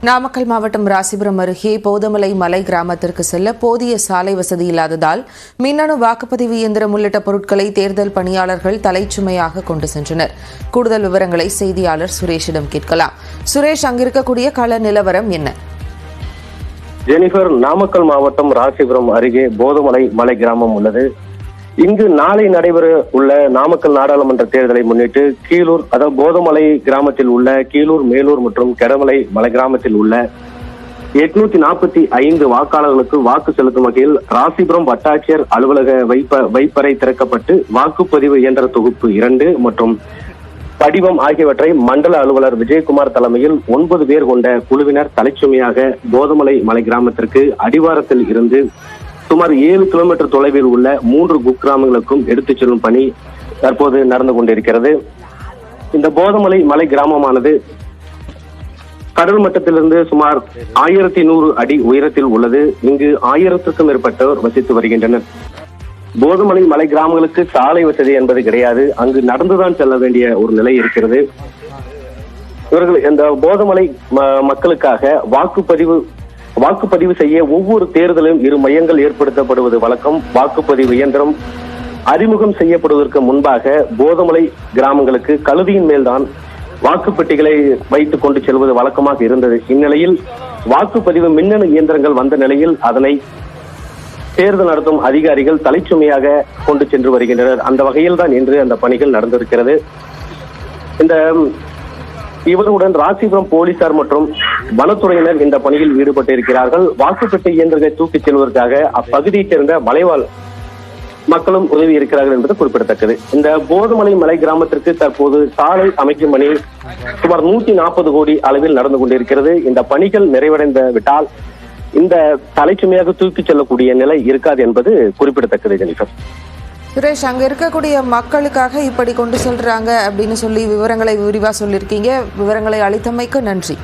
நாமக்கல் மாவட்டம் ராசிபுரம் அருகே போதமலை மலை கிராமத்திற்கு செல்ல போதிய சாலை வசதி இல்லாததால் மின்னணு வாக்குப்பதிவு இயந்திரம் உள்ளிட்ட பொருட்களை தேர்தல் பணியாளர்கள் தலைச்சுமையாக கொண்டு சென்றனர். கூடுதல் விவரங்களை செய்தியாளர் சுரேஷிடம் கேட்கலாம். சுரேஷ், அங்கிருக்கக்கூடிய கள நிலவரம் என்ன? ஜெனிஃபர், நாமக்கல் மாவட்டம் ராசிபுரம் அருகே போதமலை மலை கிராமம் உள்ளது. இங்கு நாளை நடைபெற உள்ள நாமக்கல் நாடாளுமன்ற தேர்தலை முன்னிட்டு கீழூர், அதாவது போதமலை கிராமத்தில் உள்ள கீழூர், மேலூர் மற்றும் கெடமலை மலை கிராமத்தில் உள்ள 845 வாக்காளர்களுக்கு வாக்கு செலுத்தும் வகையில் ராசிபுரம் வட்டாட்சியர் அலுவலக வைப்பறை திறக்கப்பட்டு வாக்குப்பதிவு இயந்திர தொகுப்பு 2 மற்றும் படிவம் ஆகியவற்றை மண்டல அலுவலர் விஜயகுமார் தலைமையில் 9 பேர் கொண்ட குழுவினர் தலைச்சுமையாக போதமலை மலை கிராமத்திற்கு அடிவாரத்தில் இருந்து சுமார் 7 கிலோமீட்டர் தொலைவில் உள்ள 3 குக்கிராமங்களுக்கும் எடுத்துச் செல்லும் பணி தற்போது நடந்து கொண்டிருக்கிறது. இந்த போதமலை மலை கிராமமானது கடல் மட்டத்திலிருந்து சுமார் 1100 அடி உயரத்தில் உள்ளது. இங்கு 1000க்கும் மேற்பட்டோர் வசித்து வருகின்றனர். போதமலை மலை கிராமங்களுக்கு சாலை வசதி என்பது கிடையாது. அங்கு நடந்துதான் செல்ல வேண்டிய ஒரு நிலை இருக்கிறது. இவர்கள் இந்த போதமலை மக்களுக்காக வாக்குப்பதிவு செய்ய ஒவ்வொரு தேர்தலும் 2 மையங்கள் ஏற்படுத்தப்படுவது வழக்கம். வாக்குப்பதிவு இயந்திரம் அறிமுகம் செய்யப்படுவதற்கு முன்பாக போதமலை கிராமங்களுக்கு கழுதியின் மேல்தான் வாக்குப்பெட்டிகளை வைத்துக் கொண்டு செல்வது வழக்கமாக இருந்தது. இந்நிலையில் வாக்குப்பதிவு மின்னணு இயந்திரங்கள் வந்த நிலையில் அதனை தேர்தல் நடத்தும் அதிகாரிகள் தலைச்சுமையாக கொண்டு சென்று வருகின்றனர். அந்த வகையில் தான் இன்று அந்த பணிகள் நடந்திருக்கிறது. இவருடன் ராசிபுரம் போலீசார் மற்றும் வனத்துறையினர் இந்த பணியில் ஈடுபட்டிருக்கிறார்கள். வாக்குப்பெட்டி இயந்திரங்களை தூக்கிச் செல்வதற்காக அப்பகுதியைச் சேர்ந்த மலைவாழ் மக்களும் உதவி இருக்கிறார்கள் என்பது குறிப்பிடத்தக்கது. இந்த போதமலை மலை கிராமத்திற்கு தற்போது சாலை அமைக்கும் பணி சுமார் 140 கோடி அளவில் நடந்து கொண்டிருக்கிறது. இந்த பணிகள் நிறைவடைந்து விட்டால் இந்த தலைச்சுமையாக தூக்கிச் செல்லக்கூடிய நிலை இருக்காது என்பது குறிப்பிடத்தக்கது. ஜெனிஃபர், சுரேஷ், அங்க இருக்கக்கூடிய மக்களுக்காக இப்படி கொண்டு செல்றாங்க அப்படின்னு சொல்லி விவரங்களை விரிவா சொல்லியிருக்கீங்க. விவரங்களை அளித்தமைக்கு நன்றி.